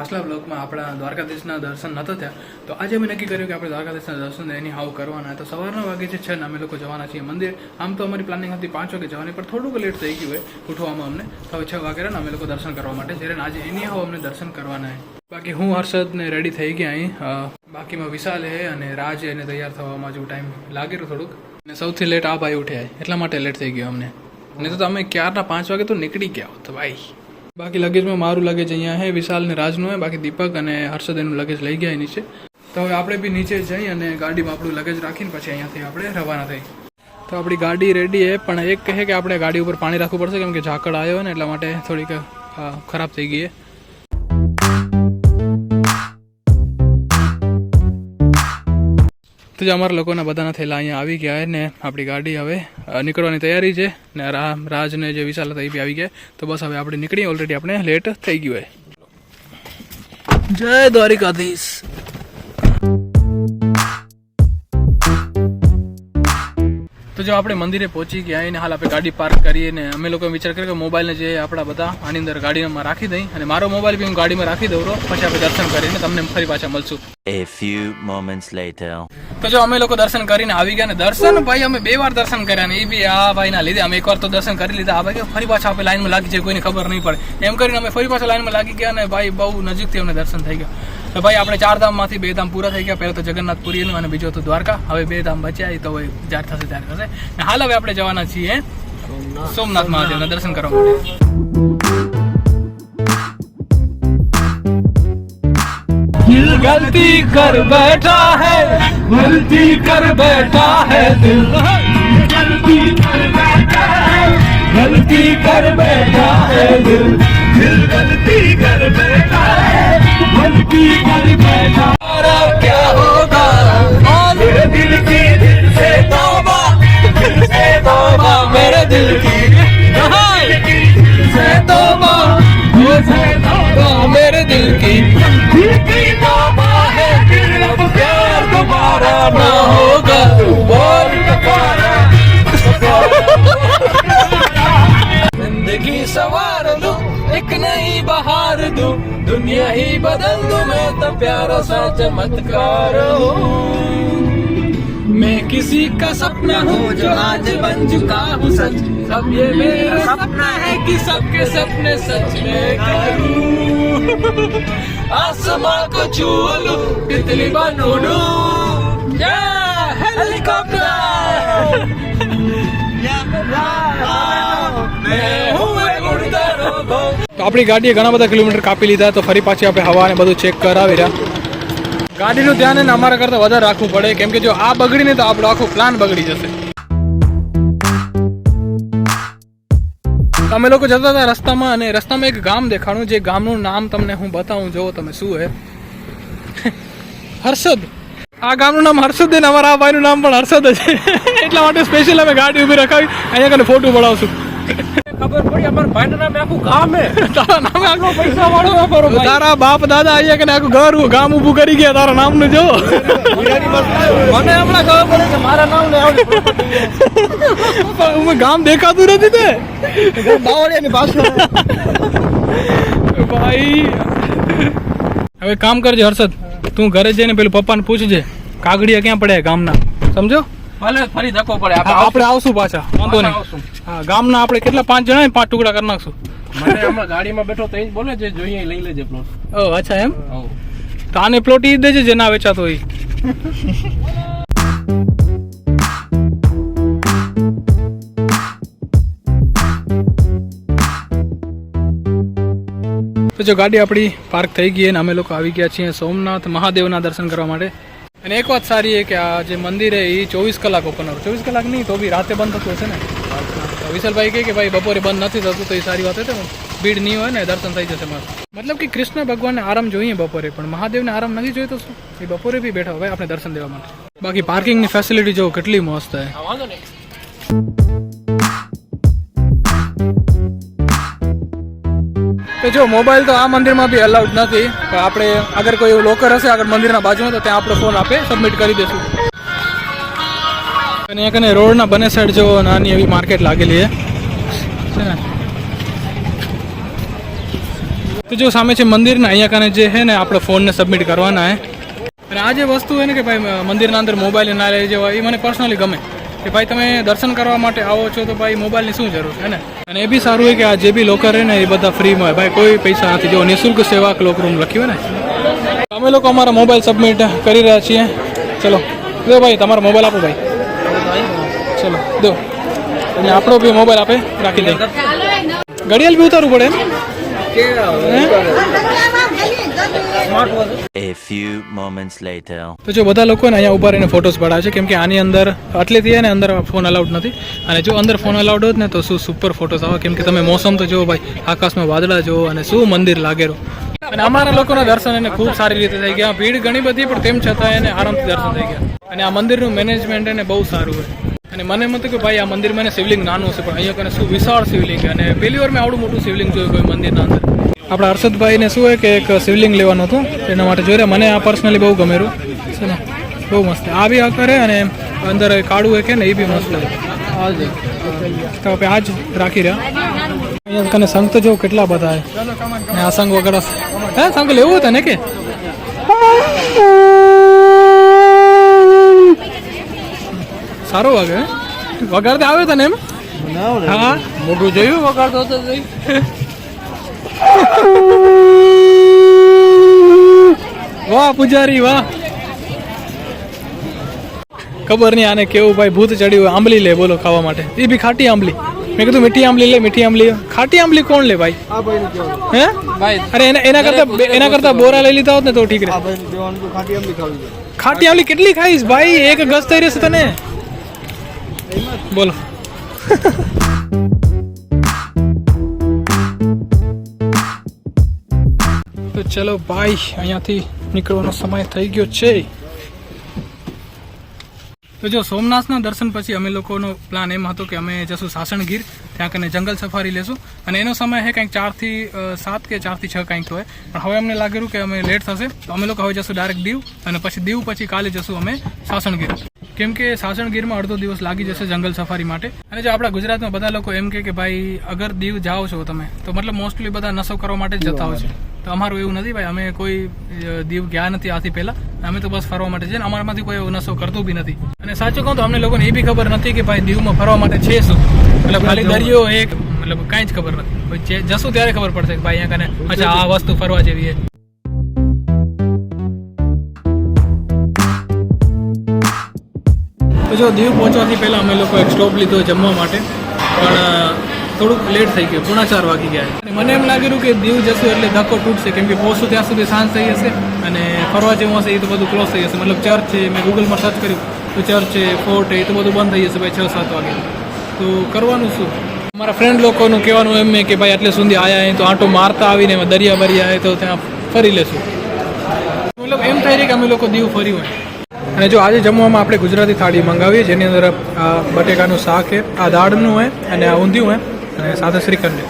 પાછલા બ્લોગમાં આપણા દ્વારકાધીશના દર્શન નહોતા થયા, તો આજે અમે નક્કી કર્યું કે આપણે દ્વારકાધીશના દર્શન એની હાવ કરવાના. તો સવારના વાગે છે 6 ને અમે લોકો જવાના છીએ મંદિર. આમ તો અમારી પ્લાનિંગ હતી 5 વાગે જવાની, પણ થોડુંક લેટ થઈ ગયું હોય ઉઠવામાં અમને. તો હવે 6 વાગે અમે લોકો દર્શન કરવા માટે જ્યારે આજે એની હાવ અમને દર્શન કરવાના છે. બાકી હું હર્ષદ ને રેડી થઈ ગયા અહીં. બાકીમાં વિશાલ હે અને રાજ એને તૈયાર થવામાં હજુ ટાઈમ લાગેલું થોડુંક. અને સૌથી લેટ આ ભાઈ ઉઠ્યા, એટલા માટે લેટ થઈ ગયો અમને. નહીં તો અમે ક્યારના 5 વાગે તો નીકળી ગયા હોત ભાઈ. બાકી લગેજમાં મારું લગેજ અહીંયા છે, વિશાલ ને રાજનું હે. બાકી દીપક અને હર્ષદ એનું લગેજ લઈ ગયા નીચે. તો હવે આપણે બી નીચે જઈ અને ગાડીમાં આપણું લગેજ રાખીને પછી અહીંયાથી આપણે રવાના થઈ. તો આપણી ગાડી રેડી છે, પણ એક કહે કે આપણે ગાડી ઉપર પાણી રાખવું પડશે કેમ કે ઝાકળ આવ્યો ને એટલા માટે થોડીક ખરાબ થઈ ગઈ. તો જ અમારા લોકોના બધાના થયેલા અહીંયા આવી ગયા ને આપણી ગાડી હવે નીકળવાની તૈયારી છે ને રાજ ને જે વિશાલ હતા એ બી આવી ગયા. તો બસ હવે આપણે નીકળીએ, ઓલરેડી આપણે લેટ થઈ ગયું હોય. જય દ્વારિકાધીશ. તો જો આપણે મંદિરે પહોંચી ગયા અને હાલ આપણે ગાડી પાર્ક કરીએ ને અમે લોકો વિચાર કર્યો કે મોબાઈલને જે આપણા બધા આની અંદર ગાડીમાં રાખી દઈ અને મારો મોબાઈલ બી હું ગાડીમાં રાખી દઉં, પછી આપણે દર્શન કરીને તમને ફરી પાછા મળશું. A few moments later. તો જો અમે લોકો દર્શન કરીને આવી ગયા ને દર્શન ભાઈ અમે 2 વાર દર્શન કર્યા ને એ બી આ ભાઈ ના લીધે. અમે એકવાર તો દર્શન કરી લીધા, આ ભાઈ ફરી પાછા આપણે લાઈનમાં લાગી જાય કોઈને ખબર નહીં પડે એમ કરીને અમે ફરી પાછા લાઈનમાં લાગી ગયા ને ભાઈ બહુ નજીકથી અમને દર્શન થઈ ગયા. તો ભાઈ આપણે 4 ધામમાંથી 2 ધામ પૂરા થઈ ગયા. પહેલા તો જગન્નાથપુરીનું અને બીજો તો દ્વારકા. હવે 2 ધામ બચ્યા, તો હવે જ્યારે થશે ત્યારે થશે. ને હાલ હવે આપણે જવાના છીએ સોમનાથ મહાદેવના દર્શન કરવા માટે. दिल गलती कर बैठा है, गलती कर बैठा है दिल, गलती कर बैठा है, गलती कर बैठा है दिल, दिल गलती कर बैठा है, गलती कर बैठा. क्या होगा मेरे दिल की दिल से तौबा, दिल से तौबा मेरे दिल की दिल से तौबा, दिल से तौबा मेरे दिल की तौबा है. फिर अब प्यार दोबारा ना होगा, बोल दोबारा. जिंदगी संवार दूं, एक नई बहार दूं, दुनिया ही बदल दूं, मैं तो प्यारा सा चमत्कार हूँ. मैं किसी का सपना हूँ जो आज बन चुका हूँ सच. अब ये मेरा सपना है कि सबके सपने सच में करूँ. आसमां को छू लूं, तितली बनूं या हेलीकॉप्टर. તો આપણી ગાડીએ ઘણા બધા કિલોમીટર કાપી લીધા, તો ફરી પાછી આપણે હવા ને બધું ચેક કરાવી રહ્યા. ગાડીનું ધ્યાન એને અમારા કરતાં વધારે રાખવું પડે કેમ કે જો આ બગડીને તો આપણો આખો પ્લાન બગડી જશે. અમે લોકો જતા હતા રસ્તામાં અને રસ્તામાં એક ગામ દેખાણું, જે ગામનું નામ તમને હું બતાવું, જો તમે શું હે. હર્ષદ. આ ગામનું નામ હર્ષદ ને અમારા આ ભાઈનું નામ પણ હર્ષદ જ છે. એટલા માટે સ્પેશિયલ અમે ગાડી ઉભી રખાવી, અહીંયા કને ફોટો પડાવશું. ખબર પડી અમારા ભાઈનું નામ આખું ગામ હે. તારા નામે આખો પૈસા વાળો વાપરો. તારા બાપ દાદા અહીંયા કને આખું ઘર ગામ ઊભું કરી ગયા તારા નામનું. જો મને હમણાં ખબર પડે કે મારા નામ ને આવડે ગામ દેખાતું નથી તે બાવળિયાની પાછળ. ભાઈ હવે કામ કરજે હર્ષદ, તું ઘરે જઈને પેલું પપ્પાને પૂછજે કાગડિયા ક્યાં પડ્યા ગામના, સમજો. ભલે ફરી ધક્કો પડે આપણે આવશું પાછા, વાંધો નહીં. હા ગામના આપણે કેટલા 5 જણા 5 ટુકડા કરી નાખશું. મને હમણાં ગાડીમાં બેઠો તો એ જ બોલે જે જોઈએ લઈ લેજે પ્લોટ. ઓ અચ્છા એમ. તો આને પ્લોટ ઈ દેજે જે ના વેચાતો હોય. તો જો ગાડી આપણી પાર્ક થઈ ગઈ અને અમે લોકો આવી ગયા છીએ સોમનાથ મહાદેવના દર્શન કરવા માટે. અને એક વાત સારી છે કે આ જે મંદિર છે એ 24 કલાક ઓપન હોય. 24 કલાક નહીં તો બી રાતે બંધ થતું હશે ને. વિશાલભાઈ કહે કે ભાઈ બપોરે બંધ નથી થતું, તો એ સારી વાત છે. ભીડ નહીં હોય ને દર્શન થઈ જશે મસ્ત. મતલબ કે કૃષ્ણ ભગવાનને આરામ જોઈએ બપોરે, પણ મહાદેવને આરામ નથી જોઈએ તો શું, એ બપોરે બી બેઠા હોય આપણે દર્શન દેવા માટે. બાકી પાર્કિંગની ફેસિલિટી જો કેટલી મસ્ત છે. વાંધો નહીં. તો જો મોબાઈલ તો આ મંદિરમાં બી અલાઉડ નથી, પણ આપણે અગર કોઈ એવું લોકર હશે આગળ મંદિરના બાજુમાં તો ત્યાં આપણો ફોન આપે સબમિટ કરી દેશું. અને અહીંયા કને રોડના બંને સાઈડ જો નાની એવી માર્કેટ લાગેલી છે ને. તો જો સામે છે મંદિર ને અહીંયા કાને જે છે ને આપણે ફોનને સબમિટ કરવાના હે અને આ જે વસ્તુ છે ને કે ભાઈ મંદિરના અંદર મોબાઈલ ના લઈ જવા એ મને પર્સનલી ગમે કે ભાઈ તમે દર્શન કરવા માટે આવો છો તો ભાઈ મોબાઈલની શું જરૂર છે ને અને એ બી સારું હોય કે આ જે બી લોકર છે ને એ બધા ફ્રીમાં હોય ભાઈ કોઈ પૈસા નથી જો નિઃશુલ્ક સેવા લોકરૂમ લખ્યું હોય ને અમે લોકો અમારા મોબાઈલ સબમિટ કરી રહ્યા છીએ ચલો દો ભાઈ તમારો મોબાઈલ આપો ભાઈ ચલો દો અને આપણો બી મોબાઈલ આપે રાખી દે ઘડિયાળ બી ઉતારવું પડે A few moments later. તો જો બધા લોકો ને અહીંયા ઉભા રહીને ફોટોસ પડાવે છે કેમ કે આની અંદર આટલેથી ને અંદર ફોન અલાઉડ નથી અને જો અંદર ફોન અલાઉડ હોત ને તો શું સુપર ફોટોસ આવે કેમ કે તમે મોસમ તો જુઓ ભાઈ આકાશમાં વાદળા જુઓ અને શું મંદિર લાગેલું અને અમારા લોકોના દર્શન એને ખૂબ સારી રીતે થઈ ગયા ભીડ ઘણી બધી પણ તેમ છતાં એને આરામથી દર્શન થઈ ગયા અને આ મંદિરનું મેનેજમેન્ટ એને બહુ સારું હોય અને મને એમ હતું કે ભાઈ આ મંદિરમાં એને શિવલિંગ નાનું હશે પણ અહીંયા કને શું વિશાળ શિવલિંગ અને પહેલી વાર મેં આવડું મોટું શિવલિંગ જોયું કોઈ મંદિરના અંદર આપણા હર્ષદભાઈને શું હોય કે એક શિવલિંગ લેવાનું હતું એના માટે જોઈ રહ્યા મને આ પર્સનલી બહુ ગમેલું છે ને બહુ મસ્ત આ બી આ કરે અને અંદર કાળું હોય કે ને એ બી મસ્ત લાગે તો આપણે આ જ રાખી રહ્યા અહીંયા કને સંઘ તો જો કેટલા બધા ને આ સંઘ વગર હે સંઘ લેવું હતા ને કે સારો વાગે વગાડતે આવ્યો હતા ને એમ હા મોટું જોયું વગાડતો હતો વાહ પૂજારી વાહ ખબર નહીં આને કેવું ભાઈ ભૂત ચડ્યું હોય આંબલી લે બોલો ખાવા માટે એ બી ખાટી આંબલી મેં કીધું મીઠી આંબલી લે મીઠી આંબલી ખાટી આંબલી કોણ લે ભાઈ હે અરે એના કરતા બોરા લઈ લીધા હોત ને તો ઠીક રહે ખાટી આંબલી કેટલી ખાઈશ ભાઈ એક ગસ થઈ રહેશે તને બોલો તો ચલો ભાઈ અહીંયાથી નીકળવાનો સમય થઈ ગયો છે તો જો સોમનાથના દર્શન પછી અમે લોકોનો પ્લાન એમ હતો કે અમે જશું સાસણગીર ત્યાં કને જંગલ સફારી લેશું અને એનો સમય છે કંઈક 4 થી 7 કે 4 થી 6 કંઈક હોય પણ હવે અમને લાગેલું કે અમે લેટ થશે તો અમે લોકો હવે જશું ડાયરેક્ટ દીવ અને પછી દીવ પછી કાલે જશું અમે સાસણગીર કેમ કે સાસણગીરમાં અડધો દિવસ લાગી જશે જંગલ સફારી માટે અને જો આપણા ગુજરાતમાં બધા લોકો એમ કે ભાઈ અગર દીવ જાઓ છો તમે તો મતલબ મોસ્ટલી બધા નશો કરવા માટે જ જતા હોય છે તો અમારું એવું નથી ભાઈ અમે કોઈ દીવ ગયા નથી આથી પહેલા અમે તો બસ ફરવા માટે છે ને અમારામાંથી કોઈ એવો નશો કરતું બી નથી અને સાચું કહું તો અમને લોકોને એ બી ખબર નથી કે ભાઈ દીવમાં ફરવા માટે છે શું મતલબ ખાલી દરિયો એક મતલબ કાંઈ જ ખબર નથી જશું ત્યારે ખબર પડશે કે ભાઈ અહીંયા કને અચ્છા આ વસ્તુ ફરવા જેવી છે તો જો દીવ પહોંચવાથી પહેલાં અમે લોકો એક સ્ટોપ લીધો જમવા માટે પણ થોડુંક લેટ થઈ ગયું 3:45 વાગી ગયા અને મને એમ લાગેલું કે દીવ જશું એટલે ધક્કો તૂટશે કેમ કે પહોંચશું ત્યાં સુધી સાંજ થઈ જશે અને ફરવા જેવું હશે એ તો બધું ક્લોઝ થઈ જશે મતલબ ચર્ચ છે મેં ગૂગલમાં સર્ચ કર્યું તો ચર્ચ છે ફોર્ટ એ તો બધું બંધ થઈ જશે ભાઈ 6-7 વાગે તો કરવાનું શું મારા ફ્રેન્ડ લોકોનું કહેવાનું એમ કે ભાઈ આટલે સુધી આવ્યા અહીં તો આંટો મારતા આવીને દરિયા બરિયા આવે તો ત્યાં ફરી લેશું મતલબ એમ થાય કે અમે લોકો દીવ ફરી હોય અને જો આજે જમવામાં આપણે ગુજરાતી થાળી મંગાવીએ જેની અંદર આ બટેકાનું શાક છે આ દાળનું હોય અને આ ઊંધિયું હોય અને સાથે શ્રીખંડ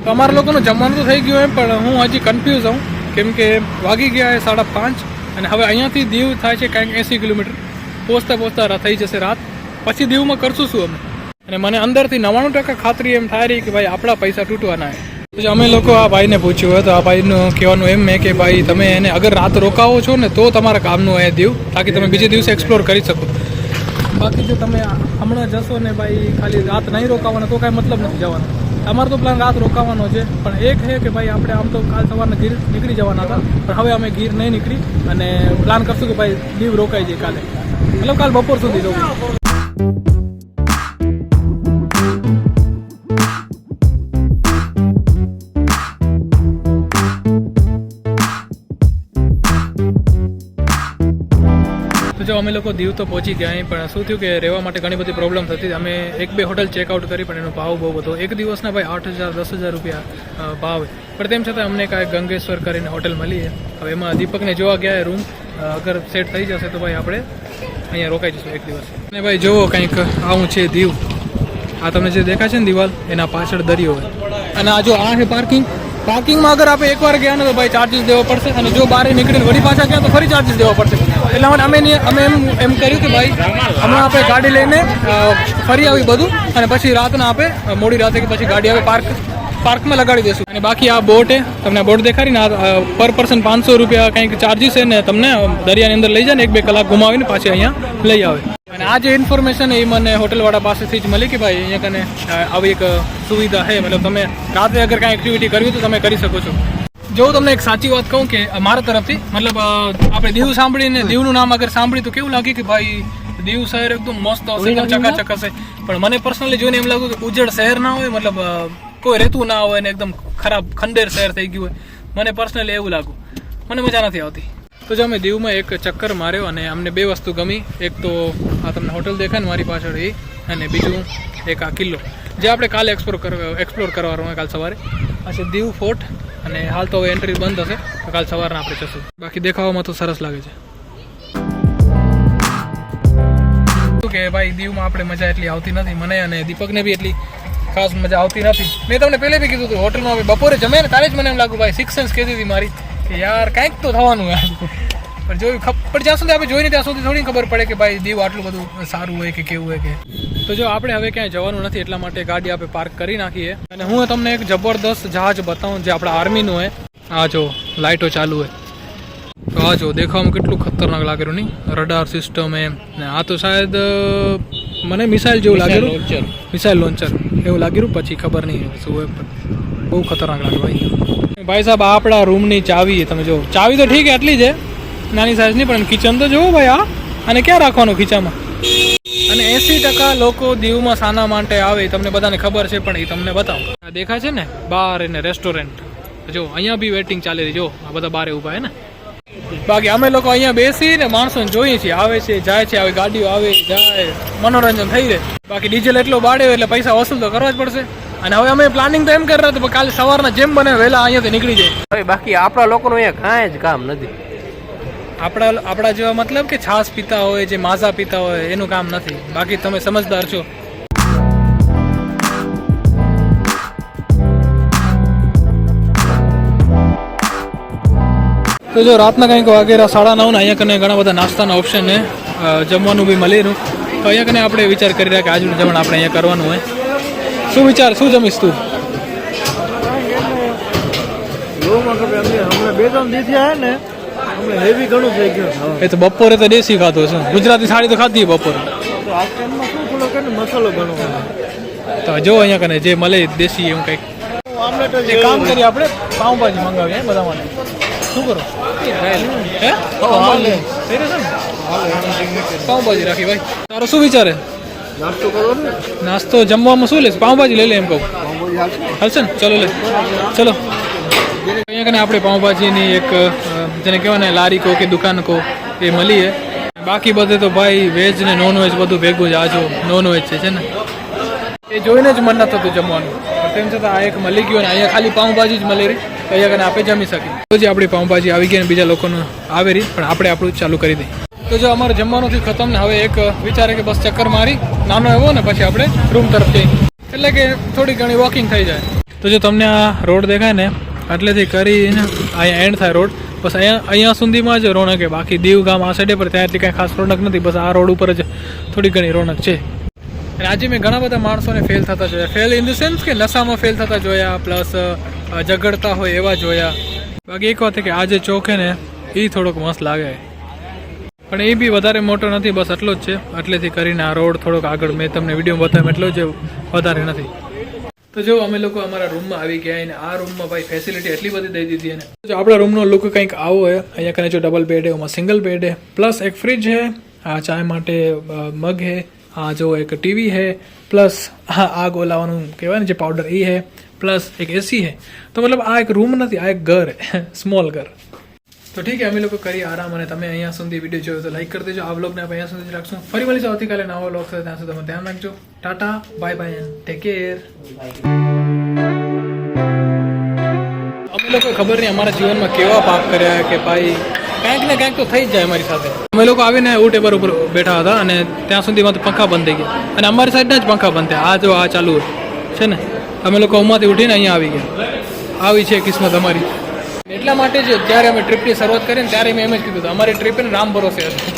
તો અમારા લોકોનું જમવાનું તો થઈ ગયું હોય પણ હું હજી કન્ફ્યુઝ હોઉં કેમ કે વાગી ગયા 5:30 અને હવે અહીંયાથી દીવ થાય છે કંઈક 80 કિલોમીટર પહોંચતા થઈ જશે રાત પછી દીવમાં કરશું શું અમે અને મને અંદરથી 99% ખાતરી એમ થાય રહી કે ભાઈ આપણા પૈસા તૂટવાના છે અમે લોકો આ ભાઈને પૂછ્યું હોય તો આ ભાઈનું કહેવાનું એમ કે ભાઈ તમે એને અગર રાત રોકાવો છો ને તો તમારા કામનું હોય દીવ તાકી તમે બીજે દિવસે એક્સપ્લોર કરી શકો બાકી જો તમે હમણાં જશો ને ભાઈ ખાલી રાત નહીં રોકાવાનો તો કાંઈ મતલબ નથી જવાનો અમારો તો પ્લાન રાત રોકાવાનો છે પણ એક છે કે ભાઈ આપણે આમ તો કાલ સવારના ગીર નીકળી જવાના હતા પણ હવે અમે ગીર નહીં નીકળી અને પ્લાન કરશું કે ભાઈ દીવ રોકાઈ જાય કાલે મતલબ કાલ બપોર સુધી રોકાય જો અમે લોકો દીવ તો પહોંચી ગયા અહીં પણ શું થયું કે રહેવા માટે ઘણી બધી પ્રોબ્લેમ થતી અમે 1-2 હોટલ ચેકઆઉટ કરી પણ એનો ભાવ બહુ બધો એક દિવસના ભાઈ 8,000-10,000 રૂપિયા ભાવ પણ તેમ છતાં અમને કાંઈ ગંગેશ્વર કરીને હોટલ મળી હવે એમાં દીપકને જોવા ગયા રૂમ અગર સેટ થઈ જશે તો ભાઈ આપણે અહીંયા રોકાઈ જઈશું એક દિવસ અને ભાઈ જુઓ કંઈક આવું છે દીવ આ તમને જે દેખાય છે ને દિવાલ એના પાછળ દરિયો હોય અને આ જો આ છે પાર્કિંગમાં અગર આપણે એકવાર ગયા ને તો ભાઈ ચાર્જીસ દેવો પડશે અને જો બહાર નીકળીને વળી પાછા ગયા તો ફરી ચાર્જીસ દેવો પડશે એટલે અમે એમ કર્યું કે ભાઈ હમણાં આપણે ગાડી લઈને ફરી આવી બધું અને પછી રાતના આપણે મોડી રાતે કે પછી ગાડી આવે પાર્ક પાર્કમાં લગાડી દેશું. અને બાકી આ બોટ છે, તમને બોટ દેખાડી ને, પર પર્સન 500 રૂપિયા કંઈક ચાર્જીસ છે ને, તમને દરિયાની અંદર લઈ જાય ને 1-2 કલાક ઘુમાવીને પાછી અહીંયા લઈ આવે. અને આ જે ઇન્ફોર્મેશન એ મને હોટલવાળા પાસેથી જ મળી કે ભાઈ અહીંયા કને આવી એક સુવિધા છે, મતલબ તમે રાત્રે અગર કાંઈ એક્ટિવિટી કરવી તો તમે કરી શકો છો. જો તમને એક સાચી વાત કહું કે મારા તરફથી, મતલબ આપણે દીવ સાંભળીને, દીવનું નામ અગર સાંભળી તો કેવું લાગે કે ભાઈ દીવ શહેર એકદમ મસ્ત હશે, ચકાચક હશે. પણ મને પર્સનલી જોઈને એમ લાગ્યું કે ઉજળ શહેર ના હોય, મતલબ કોઈ રહેતું ના હોય ને એકદમ ખરાબ ખંડેર શહેર થઈ ગયું હોય. મને પર્સનલી એવું લાગ્યું, મને મજા નથી આવતી. તો જો અમે દીવમાં એક ચક્કર માર્યો અને અમને 2 વસ્તુ ગમી. એક તો આ તમને હોટલ દેખાય ને મારી પાછળ એ, અને બીજું એક આ કિલ્લો જે આપણે કાલે એક્સપ્લોર કરવાનો હોય કાલ સવારે. આ છે દીવ ફોર્ટ, અને હાલ તો હવે એન્ટ્રી બંધ હશે, તો કાલ સવારના આપણે જશું. બાકી દેખાવામાં તો સરસ લાગે છે. શું કે ભાઈ દીવમાં આપણે મજા એટલી આવતી નથી મને, અને દીપકને બી એટલી ખાસ મજા આવતી નથી. મેં તમને પહેલે બી કીધું હતું, હોટલમાં હવે બપોરે જમે ને તારે જ મને એમ લાગ્યું ભાઈ 6 સેન્સ કહેતી હતી મારી કે યાર કાંઈક તો થવાનું યાર. પણ જોયું પણ જ્યાં સુધી આપણે જોઈને ત્યાં સુધી થોડી ખબર પડે કે ભાઈ દીવ આટલું બધું સારું હોય કે કેવું હોય કે. તો જો આપણે હવે ક્યાંય જવાનું નથી એટલા માટે ગાડી આપણે પાર્ક કરી નાખીએ. અને હું તમને એક જબરદસ્ત જહાજ બતાવું જે આપણા આર્મીનું હોય. આ જો લાઇટો ચાલુ હોય, તો આ જો દેખાવામાં કેટલું ખતરનાક લાગેલું નહીં, રડાર સિસ્ટમ એમ. ને આ તો શાયદ મને મિસાઇલ જેવું લાગેલું, મિસાઇલ લોન્ચર એવું લાગેલું, પછી ખબર નહીં શું હોય, પણ બહુ ખતરનાક લાગે ભાઈ. ભાઈ સાહેબ આ આપણા રૂમની ચાવી, તમે જો ચાવી તો ઠીક એટલી છે નાની સાઇઝની, પણ કિચન તો જોવો ભાઈ. આને ક્યાં રાખવાનું ખીચામાં? અને 80% લોકો દીવમાં શાના માટે આવે તમને બધાને ખબર છે, પણ એ તમને બતાવો. આ દેખાય છે ને બાર એને રેસ્ટોરન્ટ, જો અહીંયા બી વેટિંગ ચાલી રહી, જો આ બધા બારે ઊભા હે ને. બાકી અમે લોકો અહીંયા બેસીને માણસોને જોઈએ છીએ, આવે છે જાય છે, આવી ગાડીઓ આવે જાય, મનોરંજન થઈ રહે. બાકી ડીઝલ એટલો બાળે એટલે પૈસા વસૂલ તો કરવા જ પડશે. અને હવે અમે પ્લાનિંગ તો એમ કરી રહ્યા હતા કાલે સવારના જેમ બને વહેલા અહીંયાથી નીકળી જાય. બાકી આપણા લોકોનું અહીંયા કાંઈ જ કામ નથી. આપણા જેવા મતલબ કે છાશ પીતા હોય, જે માઝા પીતા હોય એનું કામ નથી. બાકી તમે સમજદાર છો. તો જો રાતના કંઈક વાગેરા 9:30 ને અહીંયા કને ઘણા બધા નાસ્તાના ઓપ્શન ને જમવાનું બી મળી રહ્યું. તો અહીંયા કને આપણે વિચાર કરી રહ્યા કે આજનું જમણ આપણે અહીંયા કરવાનું હોય. શું વિચાર, શું જમીશ તું? એ તો બપોરે તો દેશી ખાતો છે, ગુજરાતી થાળી તો ખાધી બપોરે. તો જો અહીંયા કને જે મળે દેશી એવું કંઈક કામ કરીએ, આપણે પાઉંભાજી મંગાવીએ બધા માટે. શું કરો? પાઉંભાજી રાખી ભાઈ. તારો શું વિચારે? નાસ્તો જમવામાં શું લેશે? પાઉંભાજી લઈ લે એમ કહું, હાલશે ને? ચલો લે, ચલો. અહીંયા કને આપણે પાઉંભાજીની એક જેને કહેવાય ને લારી કહો કે દુકાન કહો એ મળીએ. બાકી બધે તો ભાઈ વેજ ને નોન વેજ બધું ભેગું જ. આ જો નોન વેજ છે ને, એ જોઈને જ મન ન થતું જમવાનું, તેમ છતાં આ એક મળી ગયું. અને અહીંયા ખાલી પાઉંભાજી જ મળી રહી, અહીંયા કને આપણે જમી શકીએ. તો જે આપણી પાઉંભાજી આવી ગઈ ને બીજા લોકોને આવે રહી, પણ આપણે આપણું ચાલુ કરી દઈએ. તો જો અમારે જમવાનું થયું ખતમ ને હવે એક વિચારે કે બસ ચક્કર મારી નાનો એવો ને પછી આપણે રૂમ તરફ જઈએ, એટલે કે થોડી ઘણી વોકિંગ થઈ જાય. તો જો તમને આ રોડ દેખાય ને એટલેથી કરીને અહીંયા એન્ડ થાય રોડ, બસ અહીંયા સુધીમાં જ રોનક છે. બાકી દીવ ગામ આ સાઈડે પર ત્યાંથી કાંઈ ખાસ રોનક નથી, બસ આ રોડ ઉપર જ થોડી ઘણી રોનક છે. અને આજે મેં ઘણા બધા માણસોને ફેલ થતા જોયા, ફેલ ઇન ધ સેન્સ કે નશામાં ફેલ થતા જોયા, પ્લસ ઝઘડતા હોય એવા જોયા. બાકી એક વાત કે આ જે ચોક છે ને એ થોડોક મસ્ત લાગે, પણ એ બી વધારે મોટો નથી, બસ એટલો જ છે. એટલેથી કરીને આ રોડ થોડોક આગળ મેં તમને વિડીયો બતાવ્યો એટલો જ, વધારે નથી. તો જો અમે લોકો અમારા રૂમમાં આવી ગયા અને આ રૂમમાં ભાઈ ફેસિલિટી એટલી બધી દઈ દીધી. અને જો આપણા રૂમનો લુક કંઈક આવો હોય. અહીંયા કને જો ડબલ બેડ है, એમાં સિંગલ બેડ है, પ્લસ એક ફ્રીજ है, આ ચાય માટે મગ है, આ જો એક ટીવી है, પ્લસ હા આગ ઓલાવાનું કહેવાય ને જે પાવડર એ है, પ્લસ એક એસી है. તો મતલબ આ એક રૂમ નથી, આ એક ઘર है, સ્મોલ ઘર. તો ઠીક છે, અમે લોકો કરીએ આરામ. અને તમે અહીંયા સુધી વિડીયો જોયો તો લાઈક કરી દેજો. આ વ્લોગને આપણે અહીંયા સુધી રાખશું. ફરી મળીશું આવતીકાલે નવો વ્લોગ સાથે. ત્યાં સુધી તમે ધ્યાન રાખજો. Tata, bye bye and take care. અમે લોકો ખબર નહીં અમારા જીવનમાં કેવા પાપ કર્યા કે ભાઈ કાંઈક ને કાંઈક તો થઈ જ જાય અમારી સાથે. અમે લોકો આવીને એવું ટેબલ ઉપર બેઠા હતા અને ત્યાં સુધીમાં તો પંખા બંધ થઈ ગયા, અને અમારી સાઈડના જ પંખા બંધ થયા. આ જો આ ચાલુ છે ને, અમે લોકો ઉમાંથી ઉઠીને અહીંયા આવી ગયા. આવી છે કિસ્મત અમારી. એટલા માટે જ જ્યારે અમે ટ્રીપની શરૂઆત કરી ને ત્યારે મેં એમ જ કીધું હતું અમારી ટ્રીપ રામ ભરોસે હતી.